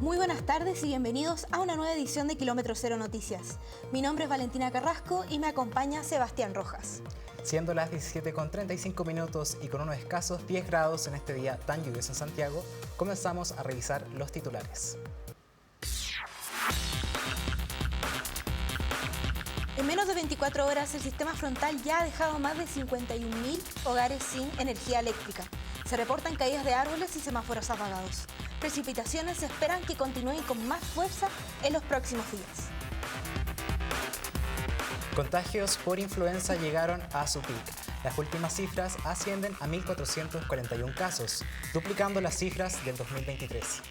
Muy buenas tardes y bienvenidos a una nueva edición de Kilómetro Cero Noticias. Mi nombre es Valentina Carrasco y me acompaña Sebastián Rojas. Siendo las 17:35 minutos y con unos escasos 10 grados en este día tan lluvioso en Santiago, comenzamos a revisar los titulares. En menos de 24 horas, el sistema frontal ya ha dejado más de 51.000 hogares sin energía eléctrica. Se reportan caídas de árboles y semáforos apagados. Precipitaciones se esperan que continúen con más fuerza en los próximos días. Contagios por influenza llegaron a su pico. Las últimas cifras ascienden a 1.441 casos, duplicando las cifras del 2023.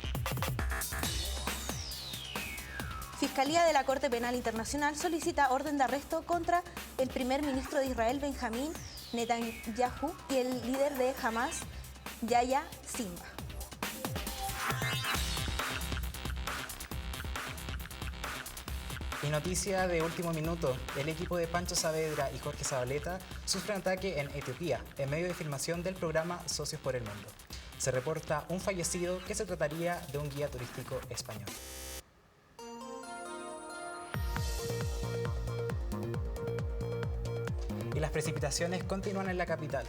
Fiscalía de la Corte Penal Internacional solicita orden de arresto contra el primer ministro de Israel, Benjamín Netanyahu, y el líder de Hamas, Yahya Sinwar. Y noticia de último minuto, el equipo de Pancho Saavedra y Jorge Zabaleta sufren ataque en Etiopía en medio de filmación del programa Socios por el Mundo. Se reporta un fallecido que se trataría de un guía turístico español. Y las precipitaciones continúan en la capital.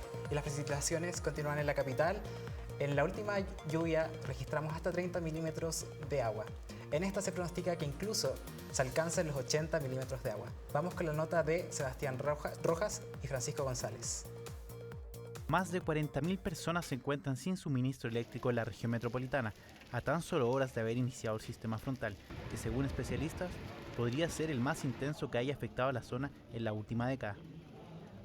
En la última lluvia registramos hasta 30 milímetros de agua. En esta se pronostica que incluso se alcancen los 80 milímetros de agua. Vamos con la nota de Sebastián Rojas y Francisco González. Más de 40.000 personas se encuentran sin suministro eléctrico en la región metropolitana, a tan solo horas de haber iniciado el sistema frontal, que según especialistas podría ser el más intenso que haya afectado a la zona en la última década.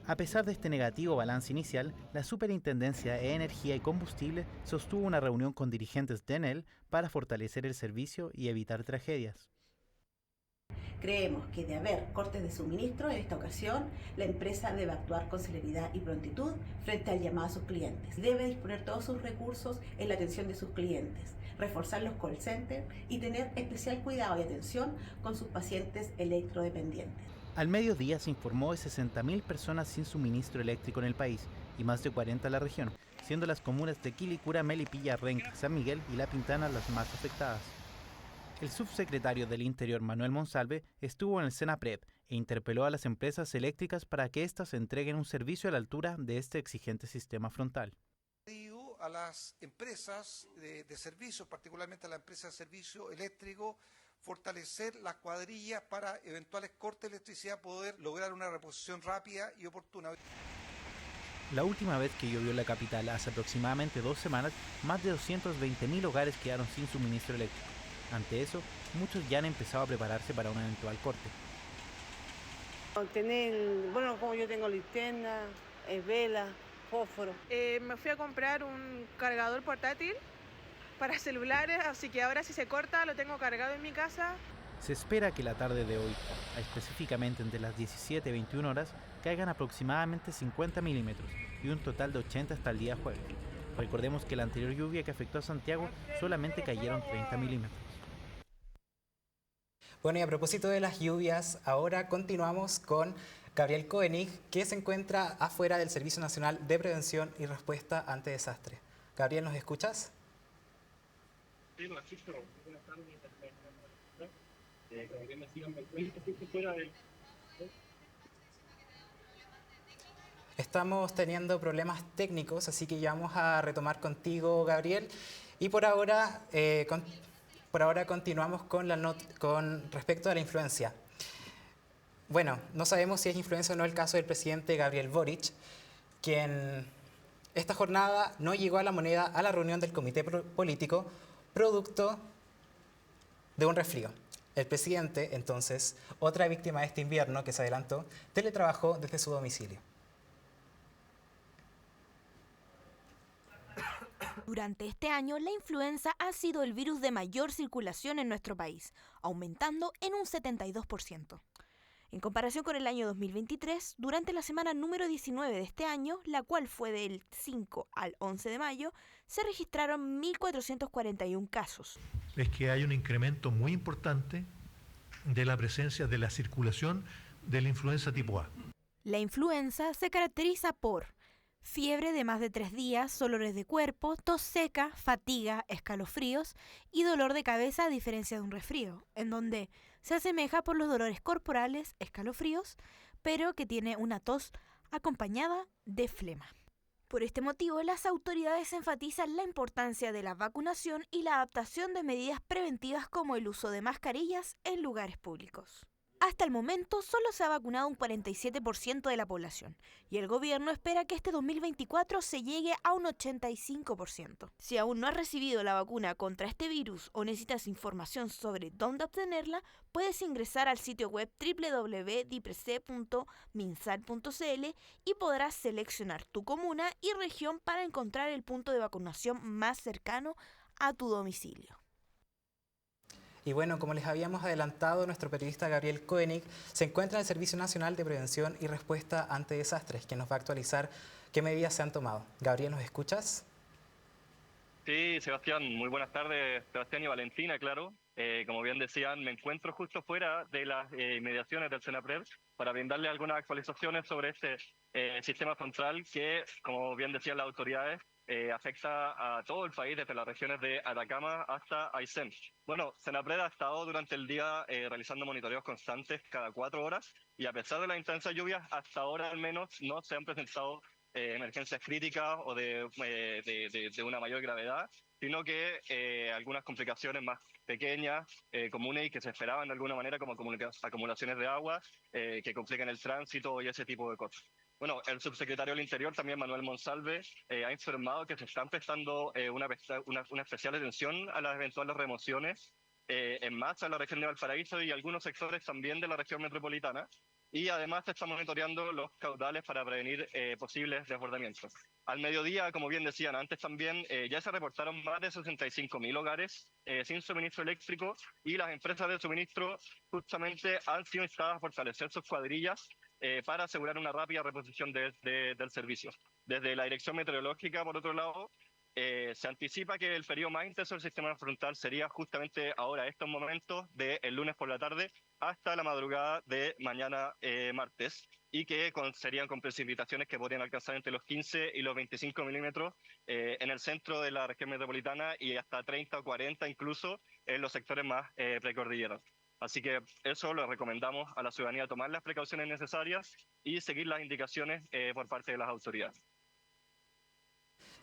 A pesar de este negativo balance inicial, la Superintendencia de Energía y Combustible sostuvo una reunión con dirigentes de Enel para fortalecer el servicio y evitar tragedias. Creemos que de haber cortes de suministro en esta ocasión, la empresa debe actuar con celeridad y prontitud frente al llamado a sus clientes. Debe disponer todos sus recursos en la atención de sus clientes, reforzar los call centers y tener especial cuidado y atención con sus pacientes electrodependientes. Al mediodía se informó de 60.000 personas sin suministro eléctrico en el país y más de 40 en la región, siendo las comunas de Quilicura, Melipilla, Renca, San Miguel y La Pintana las más afectadas. El subsecretario del Interior, Manuel Monsalve, estuvo en el Senapred e interpeló a las empresas eléctricas para que éstas entreguen un servicio a la altura de este exigente sistema frontal. A las empresas de servicios, particularmente a la empresa de servicio eléctrico, fortalecer las cuadrillas para eventuales cortes de electricidad, poder lograr una reposición rápida y oportuna. La última vez que llovió en la capital, hace aproximadamente 2 semanas, más de 220.000 hogares quedaron sin suministro eléctrico. Ante eso, muchos ya han empezado a prepararse para un eventual corte. Como yo tengo linterna, vela, fósforo. Me fui a comprar un cargador portátil para celulares, así que ahora si se corta lo tengo cargado en mi casa. Se espera que la tarde de hoy, específicamente entre las 17 y 21 horas, caigan aproximadamente 50 milímetros y un total de 80 hasta el día jueves. Recordemos que la anterior lluvia que afectó a Santiago solamente cayeron 30 milímetros. Bueno, y a propósito de las lluvias, ahora continuamos con Gabriel Koenig, que se encuentra afuera del Servicio Nacional de Prevención y Respuesta ante Desastres. Gabriel, ¿nos escuchas? Sí, lo escucho. Buenas tardes. Gabriel, síganme fuera del... Estamos teniendo problemas técnicos, así que ya vamos a retomar contigo, Gabriel. Y por ahora continuamos con respecto a la influencia. Bueno, no sabemos si es influencia o no el caso del presidente Gabriel Boric, quien esta jornada no llegó a la reunión del comité político, producto de un resfrío. El presidente, entonces, otra víctima de este invierno que se adelantó, teletrabajó desde su domicilio. Durante este año, la influenza ha sido el virus de mayor circulación en nuestro país, aumentando en un 72%. En comparación con el año 2023, durante la semana número 19 de este año, la cual fue del 5 al 11 de mayo, se registraron 1.441 casos. Es que hay un incremento muy importante de la presencia de la circulación de la influenza tipo A. La influenza se caracteriza por fiebre de más de 3 días, dolores de cuerpo, tos seca, fatiga, escalofríos y dolor de cabeza a diferencia de un resfrío, en donde se asemeja por los dolores corporales, escalofríos, pero que tiene una tos acompañada de flema. Por este motivo, las autoridades enfatizan la importancia de la vacunación y la adaptación de medidas preventivas como el uso de mascarillas en lugares públicos. Hasta el momento, solo se ha vacunado un 47% de la población y el gobierno espera que este 2024 se llegue a un 85%. Si aún no has recibido la vacuna contra este virus o necesitas información sobre dónde obtenerla, puedes ingresar al sitio web www.diprc.minsal.cl y podrás seleccionar tu comuna y región para encontrar el punto de vacunación más cercano a tu domicilio. Y bueno, como les habíamos adelantado, nuestro periodista Gabriel Koenig se encuentra en el Servicio Nacional de Prevención y Respuesta ante Desastres, que nos va a actualizar qué medidas se han tomado. Gabriel, ¿nos escuchas? Sí, Sebastián, muy buenas tardes, Sebastián y Valentina, claro. Como bien decían, me encuentro justo fuera de las inmediaciones del Senapred para brindarle algunas actualizaciones sobre este sistema frontal que, como bien decían las autoridades, afecta a todo el país, desde las regiones de Atacama hasta Aysén. Bueno, Senapred ha estado durante el día realizando monitoreos constantes cada 4 horas y a pesar de las intensas lluvias, hasta ahora al menos no se han presentado emergencias críticas o de una mayor gravedad, sino que algunas complicaciones más pequeñas, comunes y que se esperaban de alguna manera como acumulaciones de agua que complican el tránsito y ese tipo de cosas. Bueno, el subsecretario del Interior, también Manuel Monsalve, ha informado que se están prestando una especial atención a las eventuales remociones en masa en la región de Valparaíso y algunos sectores también de la región metropolitana. Y además se están monitoreando los caudales para prevenir posibles desbordamientos. Al mediodía, como bien decían antes también, ya se reportaron más de 65.000 hogares sin suministro eléctrico y las empresas de suministro justamente han sido instadas a fortalecer sus cuadrillas para asegurar una rápida reposición del servicio. Desde la Dirección Meteorológica, por otro lado, se anticipa que el periodo más intenso del sistema frontal sería justamente ahora, estos momentos, del lunes por la tarde hasta la madrugada de mañana martes, y que serían con precipitaciones que podrían alcanzar entre los 15 y los 25 milímetros en el centro de la región metropolitana y hasta 30 o 40 incluso en los sectores más precordilleros. Así que eso lo recomendamos a la ciudadanía, tomar las precauciones necesarias y seguir las indicaciones por parte de las autoridades.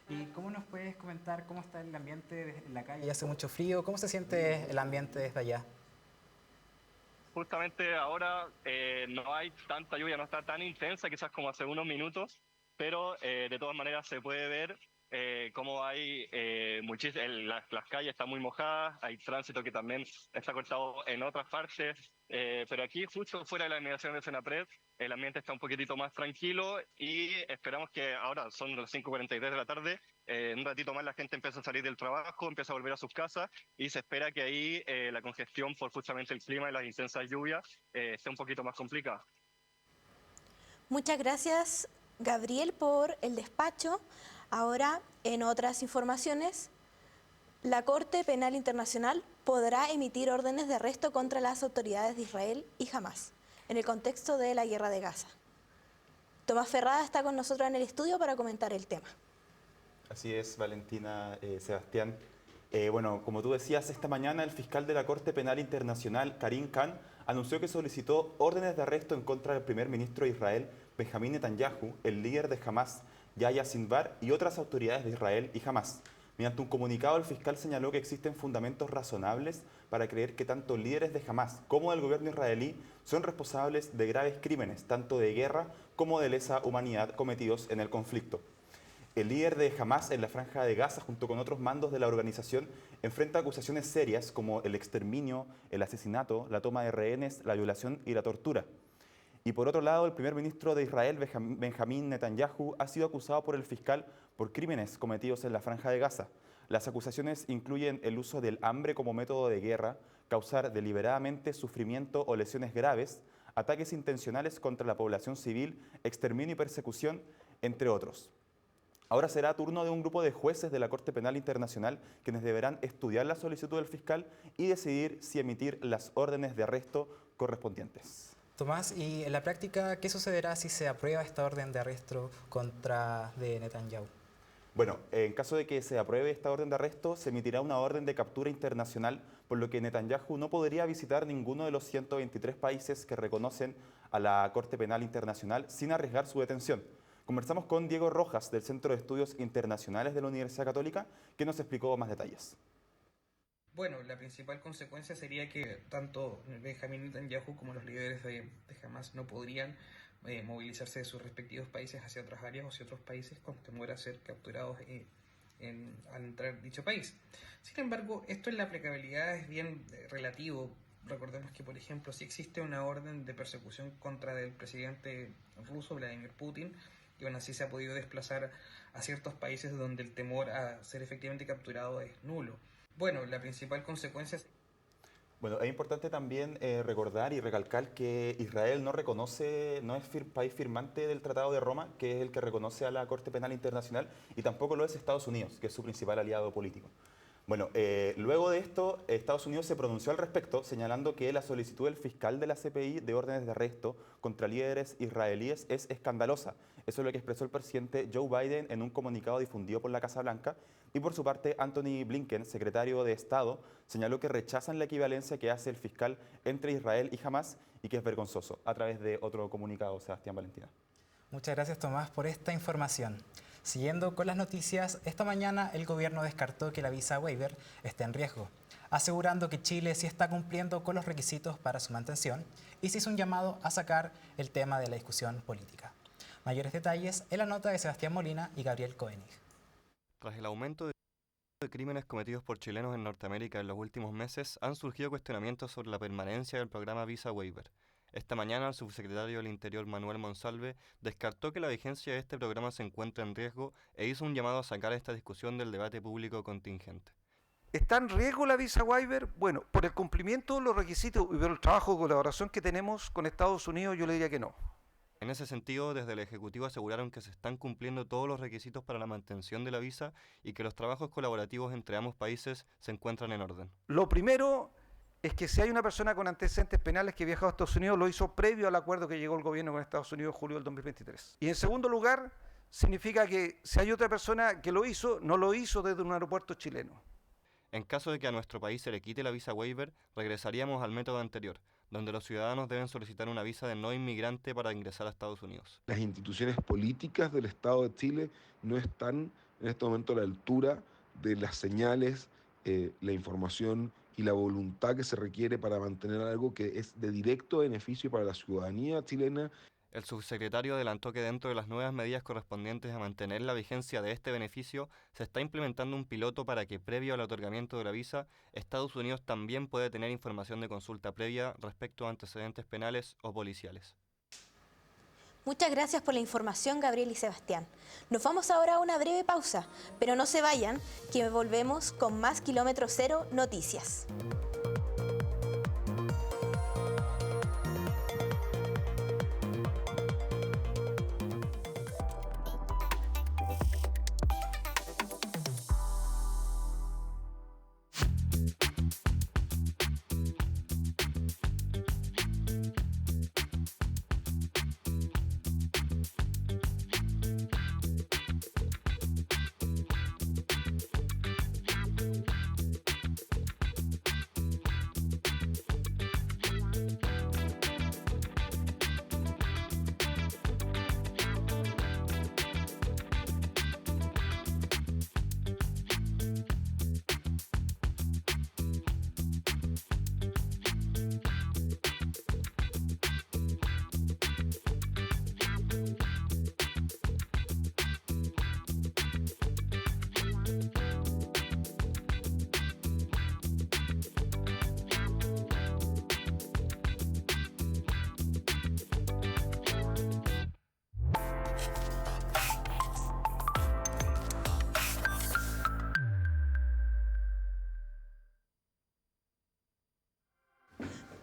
¿Y cómo nos puedes comentar cómo está el ambiente en la calle? ¿Hace mucho frío? ¿Cómo se siente el ambiente desde allá? Justamente ahora no hay tanta lluvia, no está tan intensa quizás como hace unos minutos, pero de todas maneras se puede ver cómo hay las calles están muy mojadas, hay tránsito que también está cortado en otras partes, pero aquí justo fuera de la inmediación de Senapred el ambiente está un poquitito más tranquilo y esperamos que ahora son las 5:43 de la tarde, en un ratito más la gente empieza a salir del trabajo, empieza a volver a sus casas y se espera que ahí la congestión por justamente el clima y las intensas lluvias esté un poquito más complicada. Muchas gracias, Gabriel, por el despacho. Ahora, en otras informaciones, la Corte Penal Internacional podrá emitir órdenes de arresto contra las autoridades de Israel y Hamás, en el contexto de la guerra de Gaza. Tomás Ferrada está con nosotros en el estudio para comentar el tema. Así es, Valentina, Sebastián. Bueno, como tú decías, esta mañana el fiscal de la Corte Penal Internacional, Karim Khan, anunció que solicitó órdenes de arresto en contra del primer ministro de Israel, Benjamín Netanyahu, el líder de Hamás, Yahya Sinwar, y otras autoridades de Israel y Hamás. Mediante un comunicado, el fiscal señaló que existen fundamentos razonables para creer que tanto líderes de Hamás como del gobierno israelí son responsables de graves crímenes, tanto de guerra como de lesa humanidad cometidos en el conflicto. El líder de Hamás en la Franja de Gaza, junto con otros mandos de la organización, enfrenta acusaciones serias como el exterminio, el asesinato, la toma de rehenes, la violación y la tortura. Y por otro lado, el primer ministro de Israel, Benjamín Netanyahu, ha sido acusado por el fiscal por crímenes cometidos en la Franja de Gaza. Las acusaciones incluyen el uso del hambre como método de guerra, causar deliberadamente sufrimiento o lesiones graves, ataques intencionales contra la población civil, exterminio y persecución, entre otros. Ahora será turno de un grupo de jueces de la Corte Penal Internacional quienes deberán estudiar la solicitud del fiscal y decidir si emitir las órdenes de arresto correspondientes. Tomás, y en la práctica, ¿qué sucederá si se aprueba esta orden de arresto contra de Netanyahu? Bueno, en caso de que se apruebe esta orden de arresto, se emitirá una orden de captura internacional, por lo que Netanyahu no podría visitar ninguno de los 123 países que reconocen a la Corte Penal Internacional sin arriesgar su detención. Conversamos con Diego Rojas, del Centro de Estudios Internacionales de la Universidad Católica, que nos explicó más detalles. Bueno, la principal consecuencia sería que tanto Benjamín Netanyahu como los líderes de Hamas no podrían movilizarse de sus respectivos países hacia otras áreas o hacia otros países con temor a ser capturados al entrar en dicho país. Sin embargo, esto en la aplicabilidad es bien relativo. Recordemos que, por ejemplo, si existe una orden de persecución contra el presidente ruso, Vladimir Putin, y aún así se ha podido desplazar a ciertos países donde el temor a ser efectivamente capturado es nulo. Bueno, la principal consecuencia es... Bueno, es importante también recordar y recalcar que Israel no es país firmante del Tratado de Roma, que es el que reconoce a la Corte Penal Internacional, y tampoco lo es Estados Unidos, que es su principal aliado político. Bueno, luego de esto, Estados Unidos se pronunció al respecto, señalando que la solicitud del fiscal de la CPI de órdenes de arresto contra líderes israelíes es escandalosa. Eso es lo que expresó el presidente Joe Biden en un comunicado difundido por la Casa Blanca. Y por su parte, Anthony Blinken, secretario de Estado, señaló que rechazan la equivalencia que hace el fiscal entre Israel y Hamas y que es vergonzoso, a través de otro comunicado, Sebastián Valentina. Muchas gracias, Tomás, por esta información. Siguiendo con las noticias, esta mañana el gobierno descartó que la visa waiver esté en riesgo, asegurando que Chile sí está cumpliendo con los requisitos para su mantención y se hizo un llamado a sacar el tema de la discusión política. Mayores detalles en la nota de Sebastián Molina y Gabriel Koenig. Tras el aumento de crímenes cometidos por chilenos en Norteamérica en los últimos meses, han surgido cuestionamientos sobre la permanencia del programa Visa Waiver. Esta mañana, el subsecretario del Interior, Manuel Monsalve, descartó que la vigencia de este programa se encuentre en riesgo e hizo un llamado a sacar esta discusión del debate público contingente. ¿Está en riesgo la visa waiver? Bueno, por el cumplimiento de los requisitos y por el trabajo de colaboración que tenemos con Estados Unidos, yo le diría que no. En ese sentido, desde el Ejecutivo aseguraron que se están cumpliendo todos los requisitos para la mantención de la visa y que los trabajos colaborativos entre ambos países se encuentran en orden. Lo primero es que si hay una persona con antecedentes penales que viajó a Estados Unidos, lo hizo previo al acuerdo que llegó el gobierno con Estados Unidos en julio del 2023. Y en segundo lugar, significa que si hay otra persona que lo hizo, no lo hizo desde un aeropuerto chileno. En caso de que a nuestro país se le quite la visa waiver, regresaríamos al método anterior, donde los ciudadanos deben solicitar una visa de no inmigrante para ingresar a Estados Unidos. Las instituciones políticas del Estado de Chile no están en este momento a la altura de las señales, la información y la voluntad que se requiere para mantener algo que es de directo beneficio para la ciudadanía chilena. El subsecretario adelantó que dentro de las nuevas medidas correspondientes a mantener la vigencia de este beneficio, se está implementando un piloto para que, previo al otorgamiento de la visa, Estados Unidos también puede tener información de consulta previa respecto a antecedentes penales o policiales. Muchas gracias por la información, Gabriel y Sebastián. Nos vamos ahora a una breve pausa, pero no se vayan, que volvemos con más Kilómetro Cero Noticias.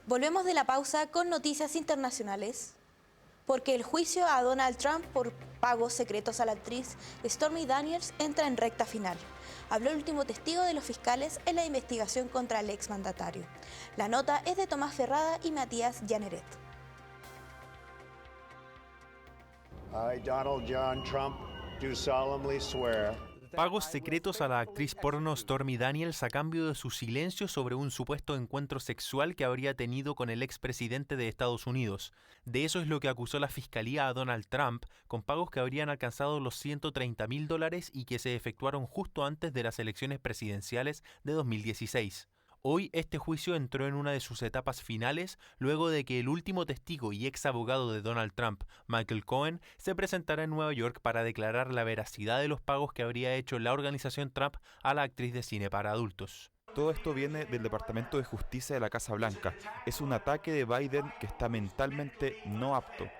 Volvemos de la pausa con noticias internacionales, porque el juicio a Donald Trump por pagos secretos a la actriz Stormy Daniels entra en recta final. Habló el último testigo de los fiscales en la investigación contra el exmandatario. La nota es de Tomás Ferrada y Matías Llaneret. I, Donald John Trump, do solemnly swear. Pagos secretos a la actriz porno Stormy Daniels a cambio de su silencio sobre un supuesto encuentro sexual que habría tenido con el expresidente de Estados Unidos. De eso es lo que acusó la fiscalía a Donald Trump, con pagos que habrían alcanzado los $130.000 y que se efectuaron justo antes de las elecciones presidenciales de 2016. Hoy este juicio entró en una de sus etapas finales luego de que el último testigo y ex abogado de Donald Trump, Michael Cohen, se presentara en Nueva York para declarar la veracidad de los pagos que habría hecho la organización Trump a la actriz de cine para adultos. Todo esto viene del Departamento de Justicia de la Casa Blanca. Es un ataque de Biden que está mentalmente no apto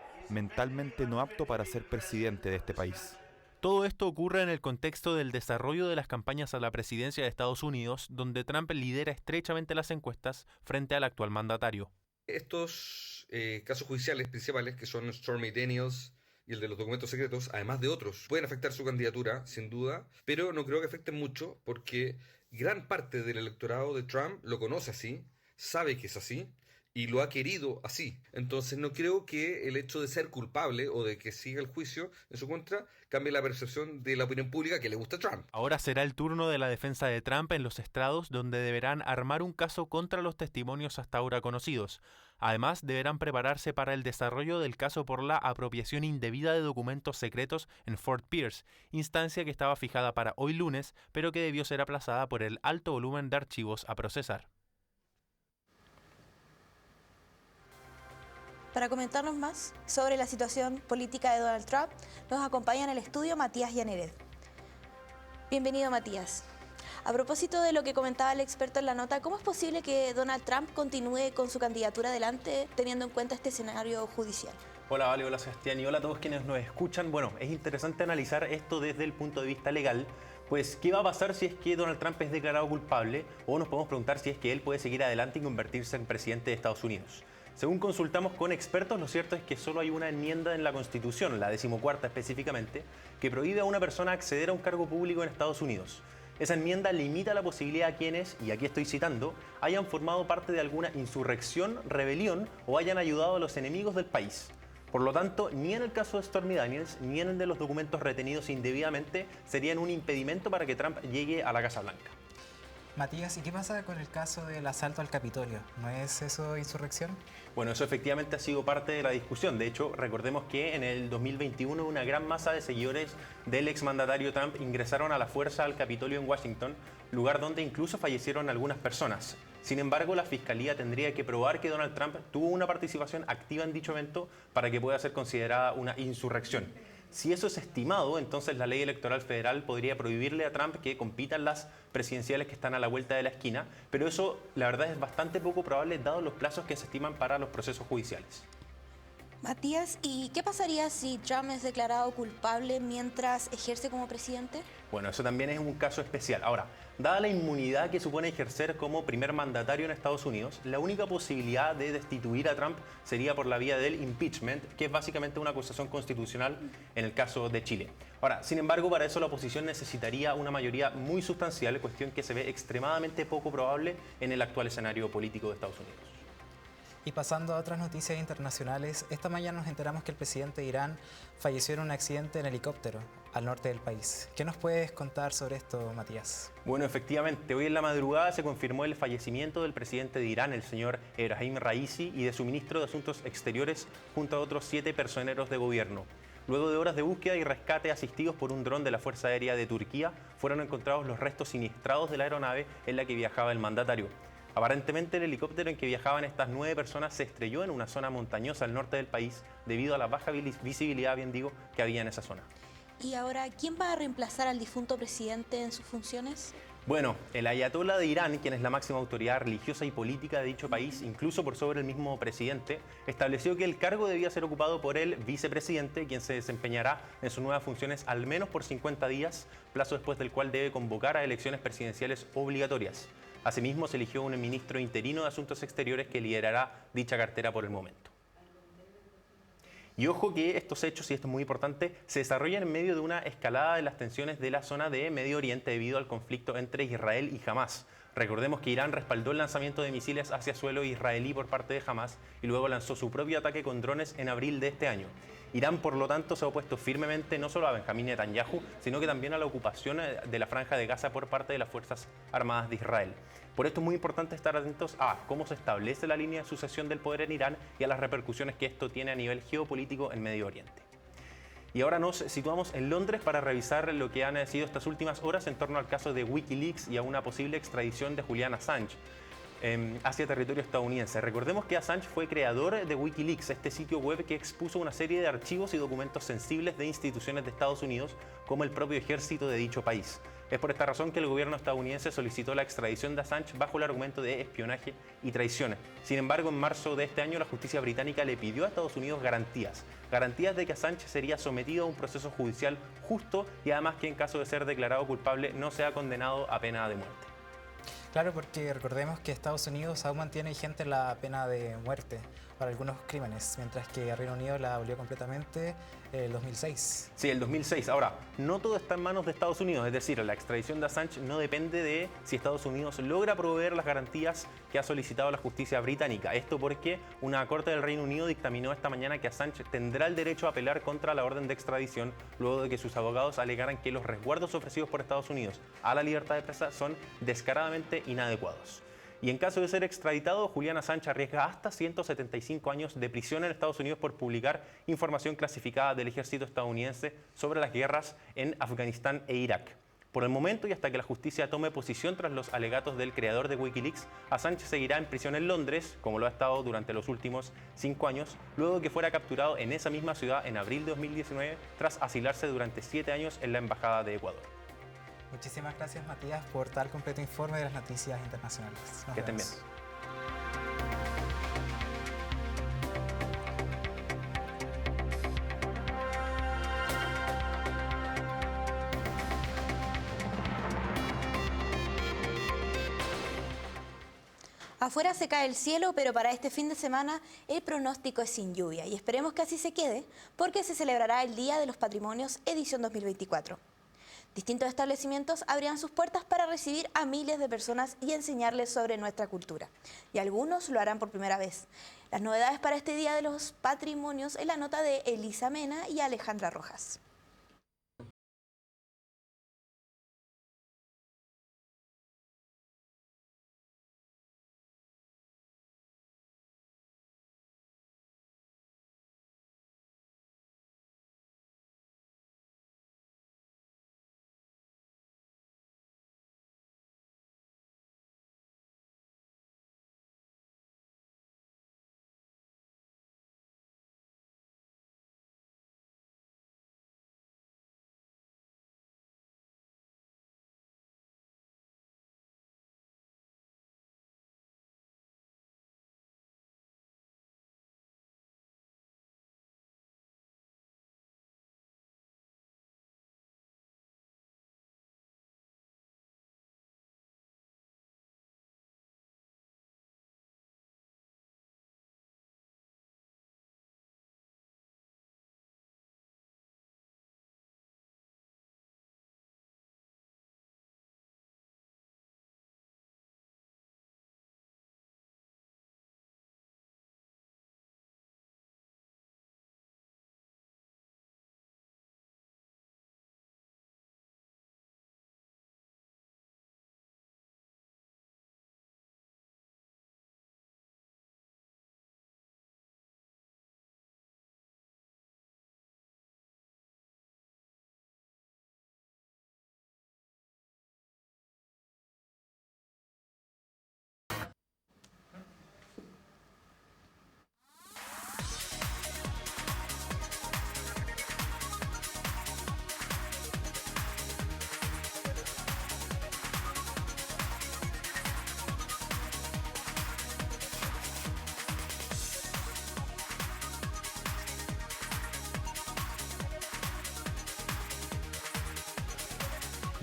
para ser presidente de este país. Todo esto ocurre en el contexto del desarrollo de las campañas a la presidencia de Estados Unidos, donde Trump lidera estrechamente las encuestas frente al actual mandatario. Estos casos judiciales principales, que son Stormy Daniels y el de los documentos secretos, además de otros, pueden afectar su candidatura, sin duda, pero no creo que afecten mucho porque gran parte del electorado de Trump lo conoce así, sabe que es así, y lo ha querido así. Entonces no creo que el hecho de ser culpable o de que siga el juicio en su contra cambie la percepción de la opinión pública que le gusta a Trump. Ahora será el turno de la defensa de Trump en los estrados, donde deberán armar un caso contra los testimonios hasta ahora conocidos. Además, deberán prepararse para el desarrollo del caso por la apropiación indebida de documentos secretos en Fort Pierce, instancia que estaba fijada para hoy lunes, pero que debió ser aplazada por el alto volumen de archivos a procesar. Para comentarnos más sobre la situación política de Donald Trump, nos acompaña en el estudio Matías Llaneret. Bienvenido, Matías. A propósito de lo que comentaba el experto en la nota, ¿cómo es posible que Donald Trump continúe con su candidatura adelante teniendo en cuenta este escenario judicial? Hola Vale, hola Sebastián y hola a todos quienes nos escuchan. Bueno, es interesante analizar esto desde el punto de vista legal, pues ¿qué va a pasar si es que Donald Trump es declarado culpable? O nos podemos preguntar si es que él puede seguir adelante y convertirse en presidente de Estados Unidos. Según consultamos con expertos, lo cierto es que solo hay una enmienda en la Constitución, la 14ª específicamente, que prohíbe a una persona acceder a un cargo público en Estados Unidos. Esa enmienda limita la posibilidad a quienes, y aquí estoy citando, hayan formado parte de alguna insurrección, rebelión o hayan ayudado a los enemigos del país. Por lo tanto, ni en el caso de Stormy Daniels, ni en el de los documentos retenidos indebidamente serían un impedimento para que Trump llegue a la Casa Blanca. Matías, ¿y qué pasa con el caso del asalto al Capitolio? ¿No es eso insurrección? Bueno, eso efectivamente ha sido parte de la discusión. De hecho, recordemos que en el 2021 una gran masa de seguidores del exmandatario Trump ingresaron a la fuerza al Capitolio en Washington, lugar donde incluso fallecieron algunas personas. Sin embargo, la Fiscalía tendría que probar que Donald Trump tuvo una participación activa en dicho evento para que pueda ser considerada una insurrección. Si eso es estimado, entonces la ley electoral federal podría prohibirle a Trump que compita en las presidenciales que están a la vuelta de la esquina, pero eso la verdad es bastante poco probable dado los plazos que se estiman para los procesos judiciales. Matías, ¿y qué pasaría si Trump es declarado culpable mientras ejerce como presidente? Bueno, eso también es un caso especial. Ahora, dada la inmunidad que supone ejercer como primer mandatario en Estados Unidos, la única posibilidad de destituir a Trump sería por la vía del impeachment, que es básicamente una acusación constitucional en el caso de Chile. Ahora, sin embargo, para eso la oposición necesitaría una mayoría muy sustancial, cuestión que se ve extremadamente poco probable en el actual escenario político de Estados Unidos. Y pasando a otras noticias internacionales, esta mañana nos enteramos que el presidente de Irán falleció en un accidente en helicóptero al norte del país. ¿Qué nos puedes contar sobre esto, Matías? Bueno, efectivamente, hoy en la madrugada se confirmó el fallecimiento del presidente de Irán, el señor Ebrahim Raisi, y de su ministro de Asuntos Exteriores, junto a otros 7 personeros de gobierno. Luego de horas de búsqueda y rescate asistidos por un dron de la Fuerza Aérea de Turquía, fueron encontrados los restos siniestrados de la aeronave en la que viajaba el mandatario. Aparentemente el helicóptero en que viajaban estas 9 personas se estrelló en una zona montañosa al norte del país debido a la baja visibilidad, que había en esa zona. ¿Y ahora quién va a reemplazar al difunto presidente en sus funciones? Bueno, el ayatolá de Irán, quien es la máxima autoridad religiosa y política de dicho país, incluso por sobre el mismo presidente, estableció que el cargo debía ser ocupado por el vicepresidente, quien se desempeñará en sus nuevas funciones al menos por 50 días, plazo después del cual debe convocar a elecciones presidenciales obligatorias. Asimismo, se eligió un ministro interino de Asuntos Exteriores que liderará dicha cartera por el momento. Y ojo que estos hechos, y esto es muy importante, se desarrollan en medio de una escalada de las tensiones de la zona de Medio Oriente debido al conflicto entre Israel y Hamás. Recordemos que Irán respaldó el lanzamiento de misiles hacia suelo israelí por parte de Hamás y luego lanzó su propio ataque con drones en abril de este año. Irán, por lo tanto, se ha opuesto firmemente no solo a Benjamín Netanyahu, sino que también a la ocupación de la Franja de Gaza por parte de las Fuerzas Armadas de Israel. Por esto es muy importante estar atentos a cómo se establece la línea de sucesión del poder en Irán y a las repercusiones que esto tiene a nivel geopolítico en Medio Oriente. Y ahora nos situamos en Londres para revisar lo que han sido estas últimas horas en torno al caso de Wikileaks y a una posible extradición de Julian Assange hacia territorio estadounidense. Recordemos que Assange fue creador de Wikileaks, este sitio web que expuso una serie de archivos y documentos sensibles de instituciones de Estados Unidos, como el propio ejército de dicho país. Es por esta razón que el gobierno estadounidense solicitó la extradición de Assange bajo el argumento de espionaje y traiciones. Sin embargo, en marzo de este año, la justicia británica le pidió a Estados Unidos garantías de que Assange sería sometido a un proceso judicial justo y además que en caso de ser declarado culpable no sea condenado a pena de muerte. Claro, porque recordemos que Estados Unidos aún mantiene vigente la pena de muerte para algunos crímenes, mientras que Reino Unido la abolió completamente el 2006. Sí, el 2006. Ahora, no todo está en manos de Estados Unidos, es decir, la extradición de Assange no depende de si Estados Unidos logra proveer las garantías que ha solicitado la justicia británica. Esto porque una corte del Reino Unido dictaminó esta mañana que Assange tendrá el derecho a apelar contra la orden de extradición luego de que sus abogados alegaran que los resguardos ofrecidos por Estados Unidos a la libertad de prensa son descaradamente inadecuados. Y en caso de ser extraditado, Julian Assange arriesga hasta 175 años de prisión en Estados Unidos por publicar información clasificada del ejército estadounidense sobre las guerras en Afganistán e Irak. Por el momento y hasta que la justicia tome posición tras los alegatos del creador de Wikileaks, Assange seguirá en prisión en Londres, como lo ha estado durante los últimos 5 años, luego de que fuera capturado en esa misma ciudad en abril de 2019 tras asilarse durante 7 años en la Embajada de Ecuador. Muchísimas gracias, Matías, por tal completo informe de las noticias internacionales. Que estén bien. Afuera se cae el cielo, pero para este fin de semana el pronóstico es sin lluvia y esperemos que así se quede porque se celebrará el Día de los Patrimonios edición 2024. Distintos establecimientos abrirán sus puertas para recibir a miles de personas y enseñarles sobre nuestra cultura. Y algunos lo harán por primera vez. Las novedades para este Día de los Patrimonios en la nota de Elisa Mena y Alejandra Rojas.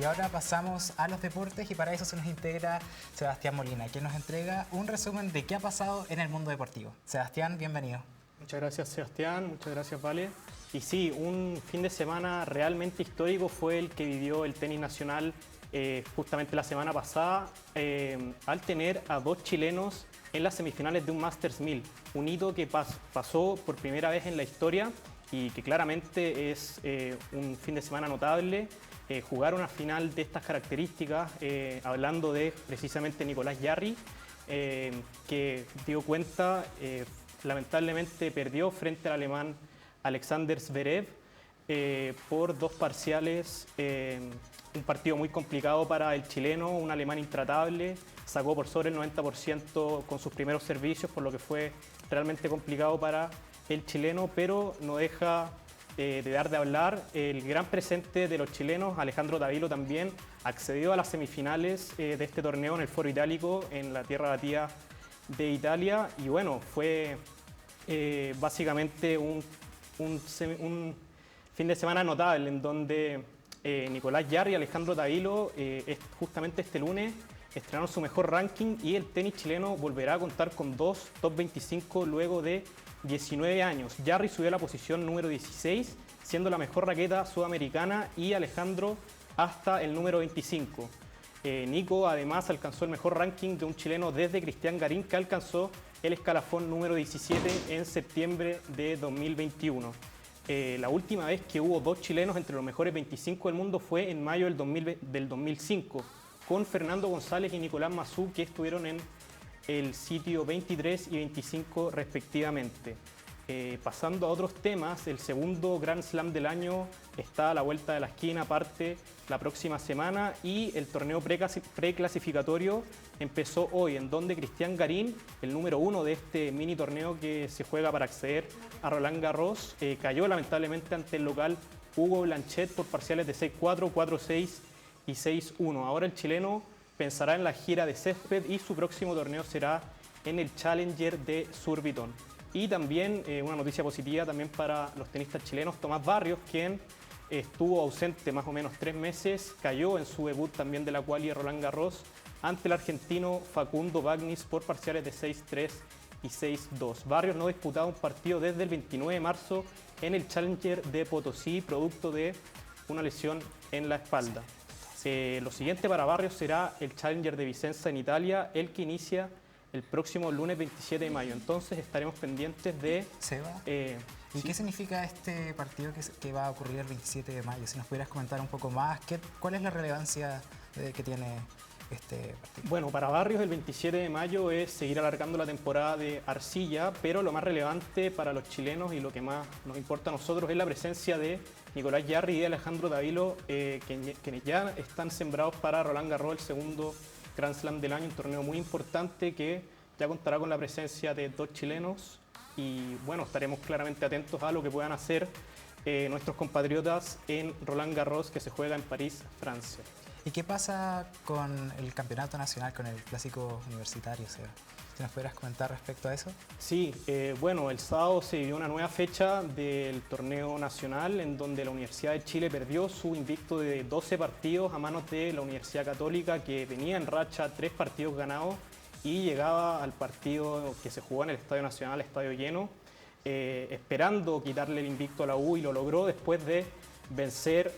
Y ahora pasamos a los deportes y para eso se nos integra Sebastián Molina, quien nos entrega un resumen de qué ha pasado en el mundo deportivo. Sebastián, bienvenido. Muchas gracias, Sebastián. Muchas gracias, Vale. Y sí, un fin de semana realmente histórico fue el que vivió el tenis nacional justamente la semana pasada al tener a 2 chilenos en las semifinales de un Masters 1000. Un hito que pasó por primera vez en la historia y que claramente es un fin de semana notable. Jugar una final de estas características, hablando de precisamente Nicolás Jarry, que dio cuenta, lamentablemente perdió frente al alemán Alexander Zverev por 2 parciales, un partido muy complicado para el chileno, un alemán intratable, sacó por sobre el 90% con sus primeros servicios, por lo que fue realmente complicado para el chileno, pero no deja de dar de hablar el gran presente de los chilenos. Alejandro Davilo también accedió a las semifinales de este torneo en el Foro Itálico, en la tierra batida de Italia, y bueno, fue básicamente un fin de semana notable en donde Nicolás Jarry y Alejandro Davilo justamente este lunes estrenaron su mejor ranking y el tenis chileno volverá a contar con 2 top 25 luego de 19 años. Jarry subió a la posición número 16, siendo la mejor raqueta sudamericana, y Alejandro hasta el número 25. Nico además alcanzó el mejor ranking de un chileno desde Cristian Garín, que alcanzó el escalafón número 17 en septiembre de 2021. La última vez que hubo 2 chilenos entre los mejores 25 del mundo fue en mayo del 2005, con Fernando González y Nicolás Massú, que estuvieron en el sitio 23 y 25 respectivamente. Pasando a otros temas, el segundo Grand Slam del año está a la vuelta de la esquina, parte la próxima semana, y el torneo preclasificatorio empezó hoy, en donde Cristian Garín, el número 1 de este mini torneo que se juega para acceder a Roland Garros, cayó lamentablemente ante el local Hugo Blanchet por parciales de 6-4, 4-6 y 6-1. Ahora el chileno pensará en la gira de césped y su próximo torneo será en el Challenger de Surbiton. Y también una noticia positiva también para los tenistas chilenos, Tomás Barrios, quien estuvo ausente más o menos 3 meses, cayó en su debut también de la quali Roland Garros ante el argentino Facundo Bagnis por parciales de 6-3 y 6-2. Barrios no disputaba un partido desde el 29 de marzo en el Challenger de Potosí, producto de una lesión en la espalda. Lo siguiente para Barrios será el Challenger de Vicenza en Italia, el que inicia el próximo lunes 27 de mayo. Entonces estaremos pendientes de... Seba, ¿y qué significa este partido que va a ocurrir el 27 de mayo? Si nos pudieras comentar un poco más, ¿cuál es la relevancia que tiene este partido? Bueno, para Barrios el 27 de mayo es seguir alargando la temporada de arcilla, pero lo más relevante para los chilenos y lo que más nos importa a nosotros es la presencia de Nicolás Jarry y de Alejandro Davilo, quienes ya están sembrados para Roland Garros, el segundo Grand Slam del año, un torneo muy importante que ya contará con la presencia de 2 chilenos, y bueno, estaremos claramente atentos a lo que puedan hacer nuestros compatriotas en Roland Garros, que se juega en París, Francia. ¿Y qué pasa con el campeonato nacional, con el clásico universitario, Seba? ¿Si nos pudieras comentar respecto a eso? Sí, bueno, el sábado se vivió una nueva fecha del torneo nacional en donde la Universidad de Chile perdió su invicto de 12 partidos a manos de la Universidad Católica, que venía en racha 3 partidos ganados y llegaba al partido que se jugó en el Estadio Nacional, estadio lleno, esperando quitarle el invicto a la U, y lo logró después de vencer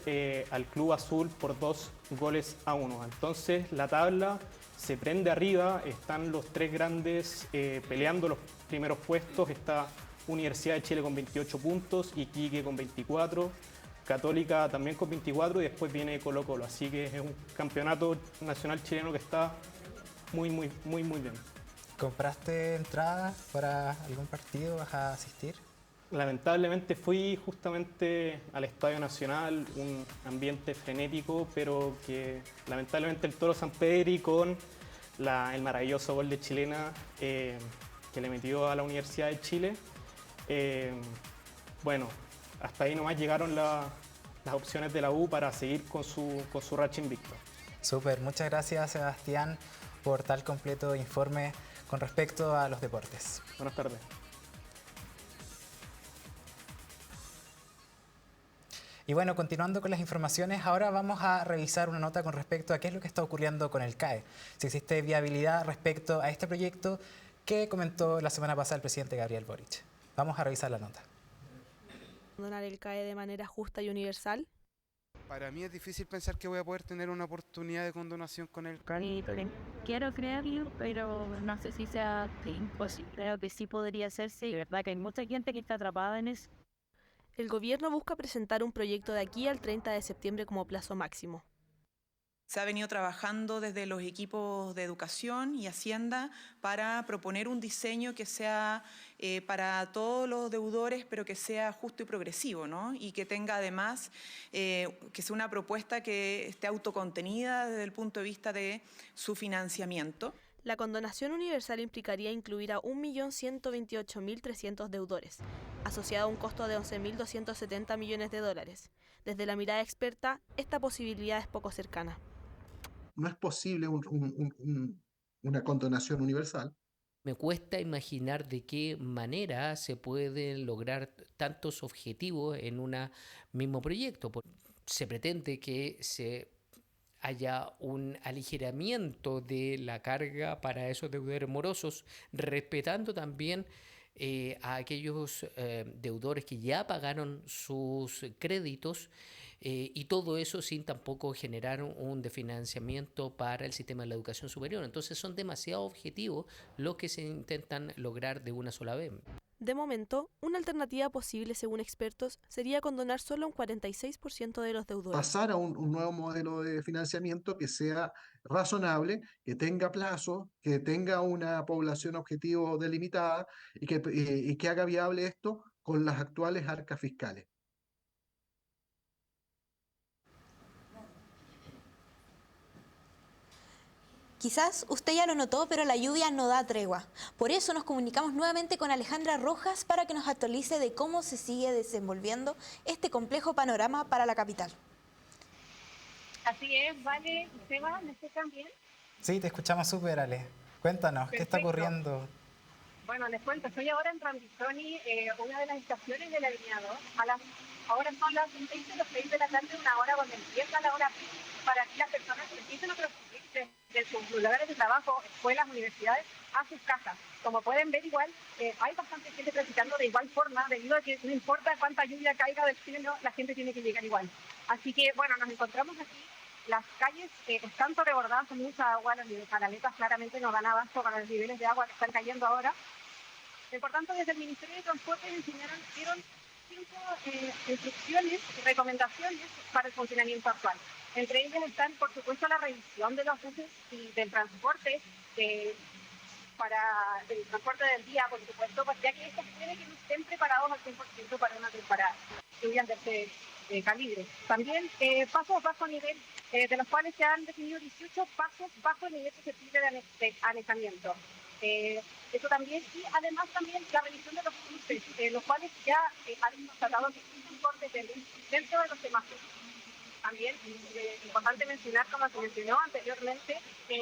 al Club Azul por 2-1. Entonces la tabla se prende arriba, están los 3 grandes peleando los primeros puestos. Está Universidad de Chile con 28 puntos, Iquique con 24, Católica también con 24 y después viene Colo Colo. Así que es un campeonato nacional chileno que está muy bien. ¿Compraste entradas para algún partido? ¿Vas a asistir? Lamentablemente fui justamente al Estadio Nacional, un ambiente frenético, pero que lamentablemente el Toro Sampedri con el maravilloso gol de Chilena que le metió a la Universidad de Chile. Bueno, hasta ahí nomás llegaron las opciones de la U para seguir con su racha invicta. Súper, muchas gracias Sebastián por tal completo informe con respecto a los deportes. Buenas tardes. Y bueno, continuando con las informaciones, ahora vamos a revisar una nota con respecto a qué es lo que está ocurriendo con el CAE. Si existe viabilidad respecto a este proyecto que comentó la semana pasada el presidente Gabriel Boric. Vamos a revisar la nota. ¿Condonar el CAE de manera justa y universal? Para mí es difícil pensar que voy a poder tener una oportunidad de condonación con el CAE. Quiero creerlo, pero no sé si sea imposible. Creo que sí podría hacerse y verdad que hay mucha gente que está atrapada en eso. El gobierno busca presentar un proyecto de aquí al 30 de septiembre como plazo máximo. Se ha venido trabajando desde los equipos de educación y Hacienda para proponer un diseño que sea para todos los deudores, pero que sea justo y progresivo, ¿no? Y que tenga además, que sea una propuesta que esté autocontenida desde el punto de vista de su financiamiento. La condonación universal implicaría incluir a 1.128.300 deudores, asociado a un costo de 11.270 millones de dólares. Desde la mirada experta, esta posibilidad es poco cercana. No es posible una condonación universal. Me cuesta imaginar de qué manera se pueden lograr tantos objetivos en un mismo proyecto. Se pretende que haya un aligeramiento de la carga para esos deudores morosos, respetando también a aquellos deudores que ya pagaron sus créditos, y todo eso sin tampoco generar un desfinanciamiento para el sistema de la educación superior. Entonces son demasiado objetivos los que se intentan lograr de una sola vez. De momento, una alternativa posible, según expertos, sería condonar solo un 46% de los deudores. Pasar a un nuevo modelo de financiamiento que sea razonable, que tenga plazo, que tenga una población objetivo delimitada y que haga viable esto con las actuales arcas fiscales. Quizás usted ya lo notó, pero la lluvia no da tregua. Por eso nos comunicamos nuevamente con Alejandra Rojas para que nos actualice de cómo se sigue desenvolviendo este complejo panorama para la capital. Así es, Vale y Seba, ¿me escuchan bien? Sí, te escuchamos súper, Ale. Cuéntanos, Perfecto. ¿qué está ocurriendo? Bueno, les cuento, estoy ahora en Rambisoni, una de las estaciones de la línea 2. Ahora son las 6 de la tarde, una hora donde empieza la hora para que las personas empiecen a transcurrir de sus lugares de trabajo, escuelas, universidades, a sus casas. Como pueden ver, igual hay bastante gente transitando de igual forma, debido a que no importa cuánta lluvia caiga del cielo, la gente tiene que llegar igual. Así que, bueno, nos encontramos aquí. Las calles están sobrebordadas con mucha agua, las canaletas claramente no dan abasto con los niveles de agua que están cayendo ahora. Por tanto, desde el Ministerio de Transporte dieron 5 instrucciones y recomendaciones para el funcionamiento actual. Entre ellas están, por supuesto, la revisión de los buses y del transporte, para el transporte del día, por supuesto, ya que estos tienen que estén preparados al 100% para una temporada lluvias de este calibre. También pasos bajo nivel, de los cuales se han definido 18 pasos bajo el nivel susceptible de anegamiento. Eso también, y además también la revisión de los cruces, los cuales ya han constatado que existen cortes de luz dentro de los semáforos. También es importante mencionar, como se mencionó anteriormente,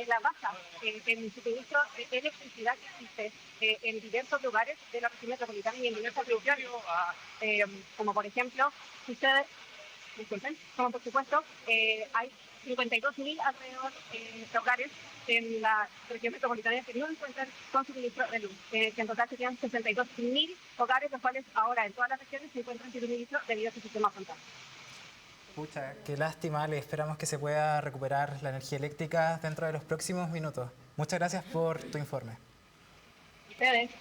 la baja en suministro de electricidad que existe en diversos lugares de la región metropolitana y en diversas regiones. Como por ejemplo, ustedes, disculpen, como por supuesto, hay 52.000 alrededor de hogares en la región metropolitana que no encuentran con suministro de luz. Que en total serían 62.000 hogares, los cuales ahora en todas las regiones se encuentran sin suministro debido a su sistema frontal. Pucha, qué lástima, Ale. Esperamos que se pueda recuperar la energía eléctrica dentro de los próximos minutos. Muchas gracias por tu informe. Ustedes.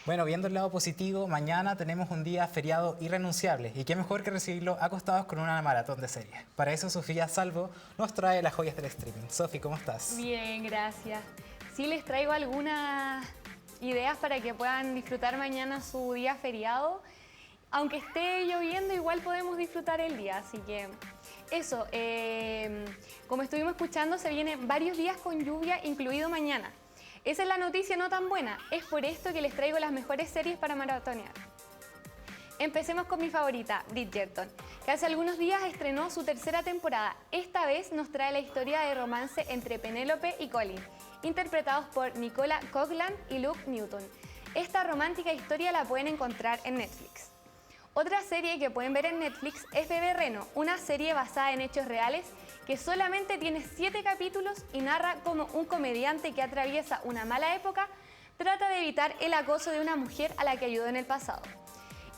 Bueno, viendo el lado positivo, mañana tenemos un día feriado irrenunciable. Y qué mejor que recibirlo acostados con una maratón de series. Para eso, Sofía Salvo nos trae las joyas del streaming. Sofi, ¿cómo estás? Bien, gracias. Sí, les traigo algunas ideas para que puedan disfrutar mañana su día feriado. Aunque esté lloviendo, igual podemos disfrutar el día, así que eso. Como estuvimos escuchando, se vienen varios días con lluvia, incluido mañana. Esa es la noticia no tan buena, es por esto que les traigo las mejores series para maratonear. Empecemos con mi favorita, Bridgerton, que hace algunos días estrenó su tercera temporada. Esta vez nos trae la historia de romance entre Penélope y Colin, interpretados por Nicola Coughlan y Luke Newton. Esta romántica historia la pueden encontrar en Netflix. Otra serie que pueden ver en Netflix es Bebé Reno, una serie basada en hechos reales que solamente tiene 7 capítulos y narra cómo un comediante que atraviesa una mala época trata de evitar el acoso de una mujer a la que ayudó en el pasado.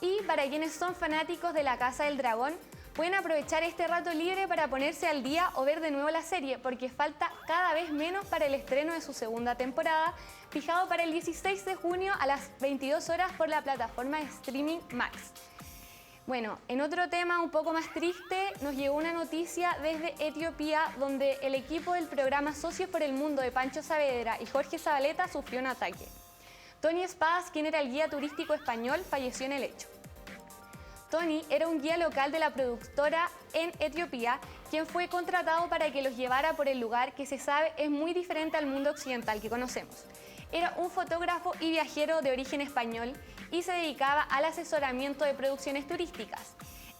Y para quienes son fanáticos de La Casa del Dragón, pueden aprovechar este rato libre para ponerse al día o ver de nuevo la serie, porque falta cada vez menos para el estreno de su segunda temporada, fijado para el 16 de junio a las 22 horas por la plataforma de streaming Max. Bueno, en otro tema un poco más triste, nos llegó una noticia desde Etiopía, donde el equipo del programa Socios por el Mundo de Pancho Saavedra y Jorge Zabaleta sufrió un ataque. Tony Espadas, quien era el guía turístico español, falleció en el hecho. Tony era un guía local de la productora en Etiopía, quien fue contratado para que los llevara por el lugar que se sabe es muy diferente al mundo occidental que conocemos. Era un fotógrafo y viajero de origen español y se dedicaba al asesoramiento de producciones turísticas.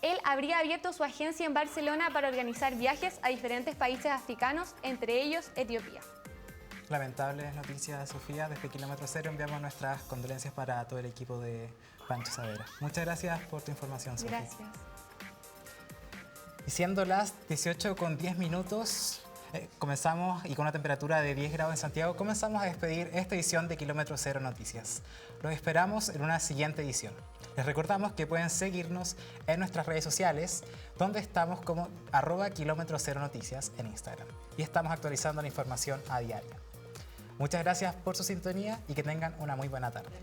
Él habría abierto su agencia en Barcelona para organizar viajes a diferentes países africanos, entre ellos Etiopía. Lamentables noticias, Sofía. Desde Kilómetro Cero enviamos nuestras condolencias para todo el equipo de Pancho Saavedra. Muchas gracias por tu información, Sofía. Gracias. Y siendo las 18:10, comenzamos, y con una temperatura de 10 grados en Santiago, comenzamos a despedir esta edición de Kilómetro Cero Noticias. Los esperamos en una siguiente edición. Les recordamos que pueden seguirnos en nuestras redes sociales, donde estamos como @Kilómetro Cero Noticias en Instagram. Y estamos actualizando la información a diario. Muchas gracias por su sintonía y que tengan una muy buena tarde.